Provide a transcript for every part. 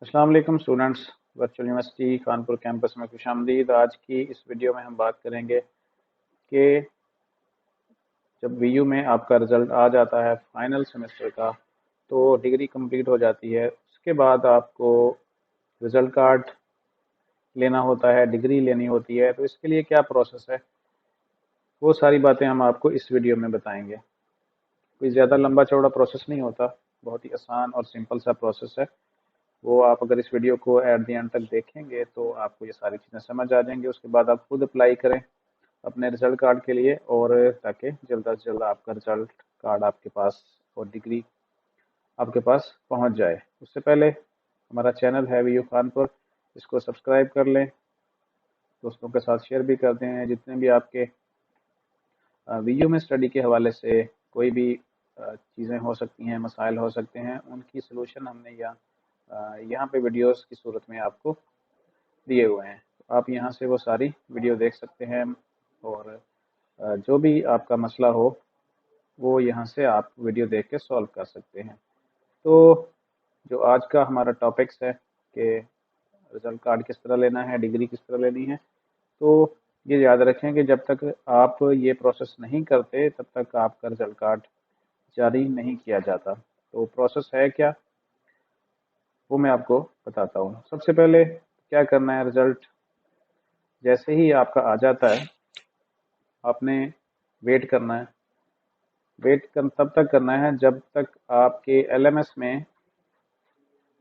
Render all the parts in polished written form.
अस्सलाम वालेकुम students. Virtual university Kanpur campus में खुशामदीद। आज की इस वीडियो में हम बात करेंगे कि जब वीयू में आपका रिज़ल्ट आ जाता है फाइनल सेमेस्टर का, तो डिग्री कंप्लीट हो जाती है। उसके बाद आपको रिज़ल्ट कार्ड लेना होता है, डिग्री लेनी होती है। तो इसके लिए क्या प्रोसेस है, वो सारी बातें हम आपको इस वीडियो में बताएंगे। कोई ज़्यादा लंबा चौड़ा प्रोसेस नहीं होता, बहुत ही आसान और सिंपल सा प्रोसेस है। वो आप अगर इस वीडियो को एट द एंड तक देखेंगे तो आपको ये सारी चीज़ें समझ आ जाएंगी। उसके बाद आप खुद अप्लाई करें अपने रिजल्ट कार्ड के लिए, और ताकि जल्द से जल्द आपका रिजल्ट कार्ड आपके पास और डिग्री आपके पास पहुंच जाए। उससे पहले हमारा चैनल है वीयू कानपुर, इसको सब्सक्राइब कर लें, दोस्तों के साथ शेयर भी कर दें। जितने भी आपके वीयू में स्टडी के हवाले से कोई भी चीज़ें हो सकती हैं, मसाइल हो सकते हैं, उनकी सलूशन हमने यहाँ पे वीडियोस की सूरत में आपको दिए हुए हैं। तो आप यहाँ से वो सारी वीडियो देख सकते हैं, और जो भी आपका मसला हो वो यहाँ से आप वीडियो देख के सॉल्व कर सकते हैं। तो जो आज का हमारा टॉपिक्स है कि रिज़ल्ट कार्ड किस तरह लेना है, डिग्री किस तरह लेनी है, तो ये याद रखें कि जब तक आप ये प्रोसेस नहीं करते तब तक आपका रिज़ल्ट कार्ड जारी नहीं किया जाता। तो प्रोसेस है क्या, वो मैं आपको बताता हूँ। सबसे पहले क्या करना है, रिज़ल्ट जैसे ही आपका आ जाता है आपने वेट करना है। तब तक करना है जब तक आपके एलएमएस में,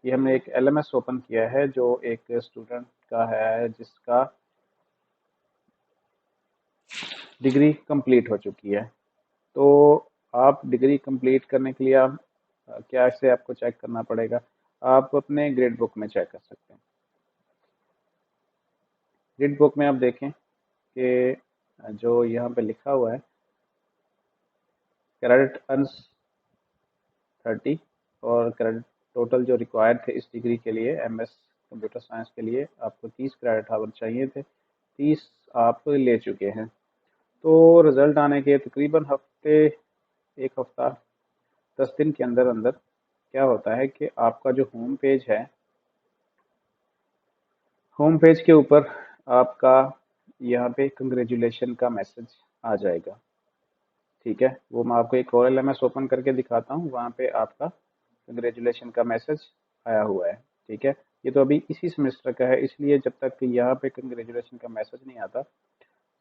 ये हमने एक एलएमएस ओपन किया है जो एक स्टूडेंट का है जिसका डिग्री कंप्लीट हो चुकी है। तो आप डिग्री कंप्लीट करने के लिए आप क्या से आपको चेक करना पड़ेगा, आप अपने ग्रेड बुक में चेक कर सकते हैं। ग्रेड बुक में आप देखें कि जो यहाँ पे लिखा हुआ है क्रेडिट अर्न्स 30, और क्रेडिट टोटल जो रिक्वायर्ड थे इस डिग्री के लिए, एमएस कंप्यूटर साइंस के लिए आपको 30 क्रेडिट आवर चाहिए थे, 30 आप ले चुके हैं। तो रिज़ल्ट आने के तकरीबन एक हफ्ता 10 दिन के अंदर अंदर क्या होता है कि आपका जो होम पेज है, होम पेज के ऊपर आपका यहाँ पे कंग्रेचुलेशन का मैसेज आ जाएगा। ठीक है, वो मैं आपको एक और एलएमएस ओपन करके दिखाता हूँ, वहाँ पे आपका कंग्रेचुलेशन का मैसेज आया हुआ है। ठीक है, ये तो अभी इसी सेमेस्टर का है, इसलिए जब तक यहाँ पे कंग्रेचुलेशन का मैसेज नहीं आता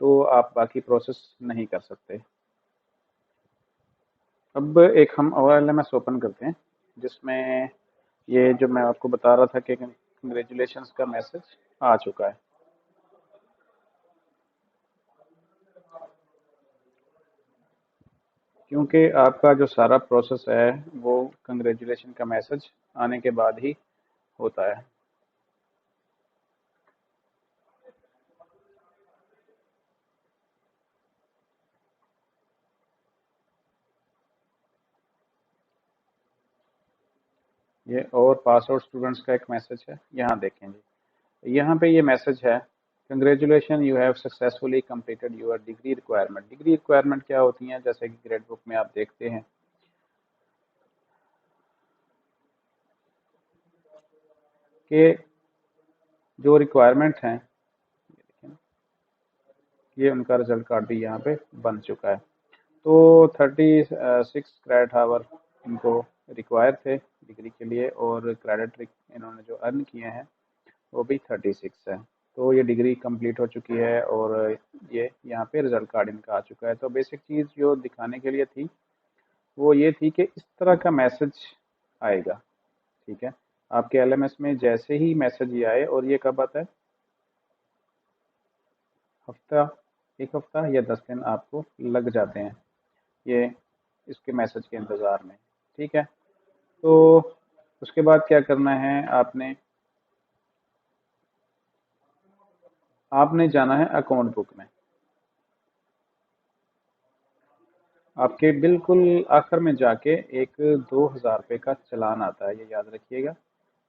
तो आप बाकी प्रोसेस नहीं कर सकते। अब एक हम और एलएमएस ओपन करते हैं जिसमें ये जो मैं आपको बता रहा था कि कंग्रेचुलेशन का मैसेज आ चुका है। क्योंकि आपका जो सारा प्रोसेस है वो कंग्रेचुलेशन का मैसेज आने के बाद ही होता है। ये और पास आउट स्टूडेंट्स का एक मैसेज है, यहाँ देखेंगे। यहाँ पे ये मैसेज है, congratulation you have successfully completed your degree requirement. Degree requirement क्या होती हैं, जैसे कि ग्रेड बुक में आप देखते हैं कि जो रिक्वायरमेंट हैं, ये उनका रिजल्ट कार्ड भी यहाँ पे बन चुका है। तो 36 क्रेडिट आवर इनको रिक्वायर थे डिग्री के लिए, और क्रेडिट इन्होंने जो अर्न किए हैं वो भी 36 है। तो ये डिग्री कंप्लीट हो चुकी है और ये यहाँ पे रिजल्ट कार्ड इनका आ चुका है। तो बेसिक चीज़ जो दिखाने के लिए थी वो ये थी कि इस तरह का मैसेज आएगा। ठीक है, आपके एलएमएस में जैसे ही मैसेज ये आए, और ये कब आता है, हफ्ता, एक हफ्ता या 10 दिन आपको लग जाते हैं ये इसके मैसेज के इंतज़ार में। ठीक है, तो उसके बाद क्या करना है, आपने जाना है अकाउंट बुक में। आपके बिल्कुल आखिर में जाके एक 2,000 रुपये का चालान आता है, ये याद रखिएगा।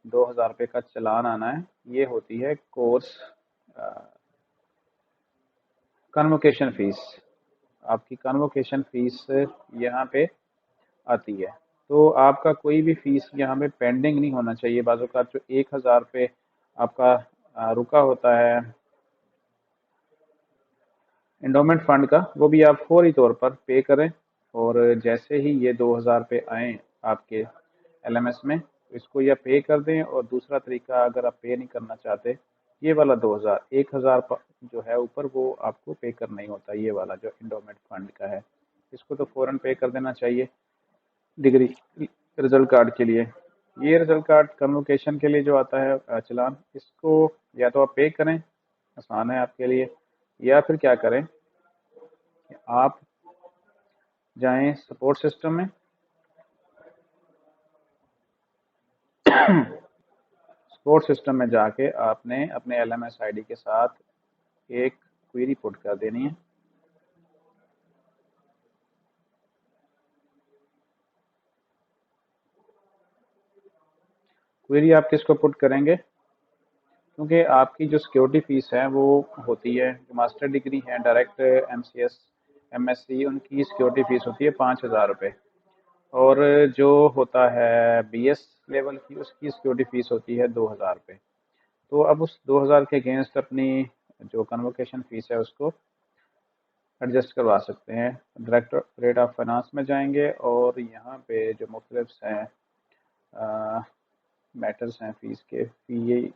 2,000 रुपये का चालान आना है, ये होती है कोर्स कन्वोकेशन फीस। आपकी कन्वोकेशन फीस यहाँ पे आती है। तो आपका कोई भी फीस यहाँ पे पेंडिंग नहीं होना चाहिए। बाज़ औक़ात जो 1000 पे आपका रुका होता है एंडोमेंट फंड का, वो भी आप फौरी तौर पर पे करें। और जैसे ही ये 2000 पे आए आपके एलएमएस में, इसको या पे कर दें। और दूसरा तरीका, अगर आप पे नहीं करना चाहते, ये वाला 2000 1000 जो है ऊपर, वो आपको पे करना ही होता है। ये वाला जो एंडोमेंट फंड का है, इसको तो फ़ौरन पे कर देना चाहिए डिग्री रिजल्ट कार्ड के लिए। ये रिजल्ट कार्ड कन्वोकेशन के लिए जो आता है चालान, इसको या तो आप पे करें, आसान है आपके लिए, या फिर क्या करें कि आप जाएं सपोर्ट सिस्टम में। सपोर्ट सिस्टम में जाके आपने अपने एलएमएस आईडी के साथ एक क्वेरी पुट कर देनी है। क्वेरी आप किसको पुट करेंगे, क्योंकि आपकी जो सिक्योरिटी फीस है वो होती है, जो मास्टर डिग्री है डायरेक्ट एमसीएस एमएससी, उनकी सिक्योरिटी फीस होती है 5000 रुपये। और जो होता है बीएस लेवल की, उसकी सिक्योरिटी फीस होती है 2000 रुपये। तो अब उस 2000 के अगेंस्ट अपनी जो कन्वोकेशन फीस है उसको एडजस्ट करवा सकते हैं। डायरेक्टर रेट ऑफ फाइनेंस में जाएंगे और यहाँ पे जो मुख्तलिफ हैं मैटर्स हैं फ़ीस के, फ़ी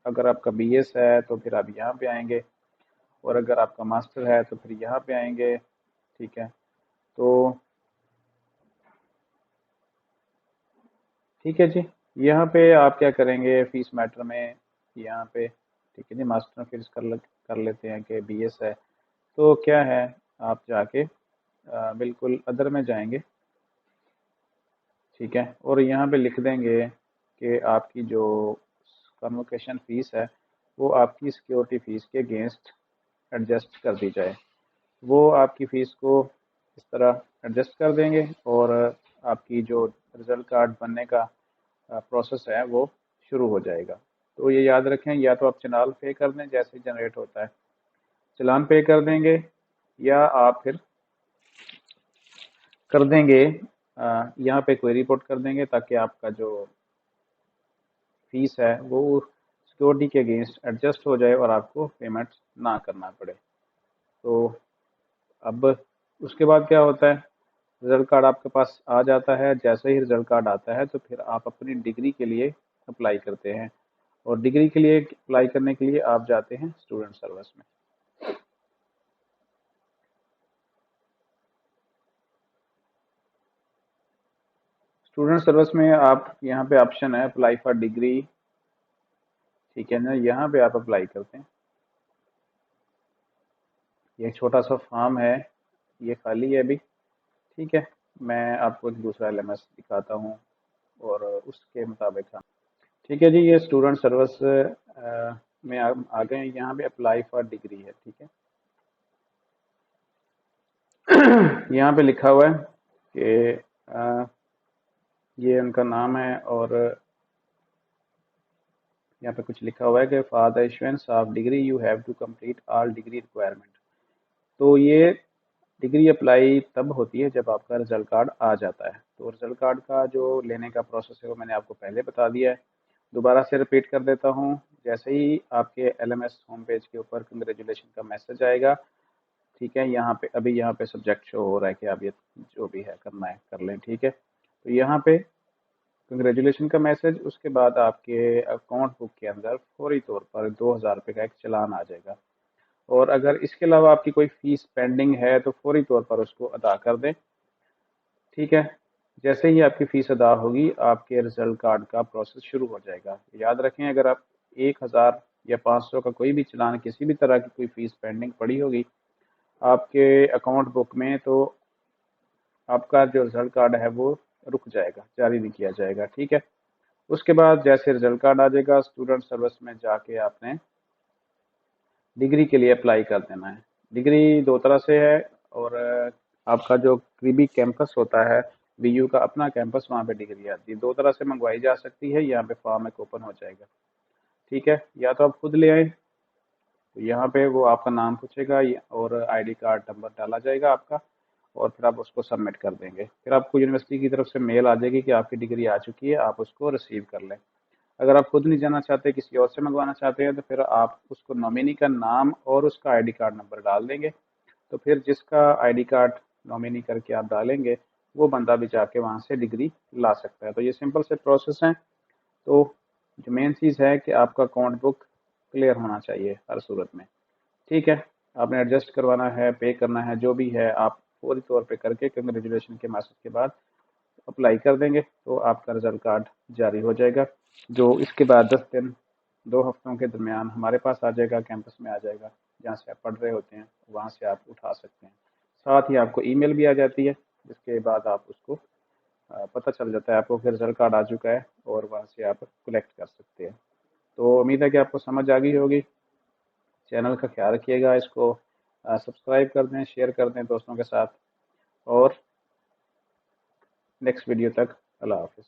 अगर आपका बीएस है तो फिर आप यहाँ पे आएंगे, और अगर आपका मास्टर है तो फिर यहाँ पे आएंगे। ठीक है, तो ठीक है जी, यहाँ पे आप क्या करेंगे फ़ीस मैटर में, यहाँ पे ठीक है जी, मास्टर में फिर कर लेते हैं कि बीएस है। तो क्या है, आप जाके बिल्कुल अदर में जाएंगे। ठीक है, और यहाँ पे लिख देंगे कि आपकी जो कन्वोकेशन फ़ीस है वो आपकी सिक्योरिटी फ़ीस के अगेंस्ट एडजस्ट कर दी जाए। वो आपकी फ़ीस को इस तरह एडजस्ट कर देंगे, और आपकी जो रिज़ल्ट कार्ड बनने का प्रोसेस है वो शुरू हो जाएगा। तो ये याद रखें, या तो आप चालान पे कर दें जैसे ही जनरेट होता है, चालान पे कर देंगे, या आप फिर कर देंगे यहाँ पे कोई रिपोर्ट कर देंगे, ताकि आपका जो फीस है वो सिक्योरिटी के अगेंस्ट एडजस्ट हो जाए और आपको पेमेंट ना करना पड़े। तो अब उसके बाद क्या होता है, रिजल्ट कार्ड आपके पास आ जाता है। जैसे ही रिजल्ट कार्ड आता है तो फिर आप अपनी डिग्री के लिए अप्लाई करते हैं, और डिग्री के लिए अप्लाई करने के लिए आप जाते हैं स्टूडेंट सर्विस में। स्टूडेंट सर्विस में आप यहाँ पे ऑप्शन है अप्लाई फॉर डिग्री, ठीक है ना, यहाँ पे आप अप्लाई करते हैं। ये एक छोटा सा फॉर्म है, ये खाली है अभी। ठीक है, मैं आपको एक दूसरा एलएमएस दिखाता हूँ और उसके मुताबिक हम, ठीक है जी, ये स्टूडेंट सर्विस में आ गए हैं। यहाँ पे अप्लाई फॉर डिग्री है। ठीक है, यहाँ पे लिखा हुआ है कि ये उनका नाम है, और यहाँ पे कुछ लिखा हुआ है कि for the issuance of degree you have to complete all degree requirement. तो ये डिग्री अप्लाई तब होती है जब आपका रिजल्ट कार्ड आ जाता है। तो रिजल्ट कार्ड का जो लेने का प्रोसेस है वो मैंने आपको पहले बता दिया है, दोबारा से रिपीट कर देता हूँ। जैसे ही आपके एलएमएस होम पेज के ऊपर कंग्रेचुलेशन का मैसेज आएगा, ठीक है, यहाँ पे अभी यहाँ पे सब्जेक्ट शो हो रहा है कि आप ये जो भी है करना है कर लें। ठीक है, तो यहाँ पे कंग्रेचुलेशन का मैसेज, उसके बाद आपके अकाउंट बुक के अंदर फौरी तौर पर 2000 रुपये का एक चालान आ जाएगा। और अगर इसके अलावा आपकी कोई फीस पेंडिंग है तो फौरी तौर पर उसको अदा कर दें। ठीक है, जैसे ही आपकी फ़ीस अदा होगी आपके रिजल्ट कार्ड का प्रोसेस शुरू हो जाएगा। याद रखें, अगर आप 1000 या 500 का कोई भी चालान, किसी भी तरह की कोई फ़ीस पेंडिंग पड़ी होगी आपके अकाउंट बुक में, तो आपका जो रिजल्ट कार्ड है वो रुक जाएगा, जारी नहीं किया जाएगा। ठीक है, उसके बाद जैसे रिजल्ट कार्ड आ जाएगा, स्टूडेंट सर्विस में जाके आपने डिग्री के लिए अप्लाई कर देना है। डिग्री दो तरह से है, और आपका जो करीबी कैंपस होता है, बीयू का अपना कैंपस, वहाँ पे डिग्री आती है। दो तरह से मंगवाई जा सकती है। यहाँ पे फॉर्म एक ओपन हो जाएगा। ठीक है, या तो आप खुद ले आए, तो यहाँ पे वो आपका नाम पूछेगा और आईडी कार्ड नंबर डाला जाएगा आपका, और फिर आप उसको सबमिट कर देंगे। फिर आपको यूनिवर्सिटी की तरफ से मेल आ जाएगी कि आपकी डिग्री आ चुकी है, आप उसको रिसीव कर लें। अगर आप खुद नहीं जाना चाहते, किसी और से मंगवाना चाहते हैं, तो फिर आप उसको नॉमिनी का नाम और उसका आईडी कार्ड नंबर डाल देंगे। तो फिर जिसका आईडी कार्ड नॉमिनी करके आप डालेंगे, वो बंदा भी जाके वहाँ से डिग्री ला सकता है। तो ये सिंपल से प्रोसेस है। तो जो मेन चीज़ है कि आपका अकाउंट बुक क्लियर होना चाहिए हर सूरत में। ठीक है, आपने एडजस्ट करवाना है, पे करना है, जो भी है आप फौरी तौर पे करके कंग्रेचुलेशन के मैसेज के बाद अप्लाई कर देंगे तो आपका रिजल्ट कार्ड जारी हो जाएगा, जो इसके बाद 10 दिन 2 हफ्तों के दरमियान हमारे पास आ जाएगा, कैंपस में आ जाएगा। जहाँ से आप पढ़ रहे होते हैं वहाँ से आप उठा सकते हैं। साथ ही आपको ईमेल भी आ जाती है, जिसके बाद आप उसको पता चल जाता है आपको कि रिजल्ट कार्ड आ चुका है और वहाँ से आप कलेक्ट कर सकते हैं। तो उम्मीद है कि आपको समझ आ गई होगी। चैनल का ख्याल रखिएगा, इसको सब्सक्राइब कर दें, शेयर कर दें दोस्तों के साथ, और नेक्स्ट वीडियो तक अल्लाह हाफिज़।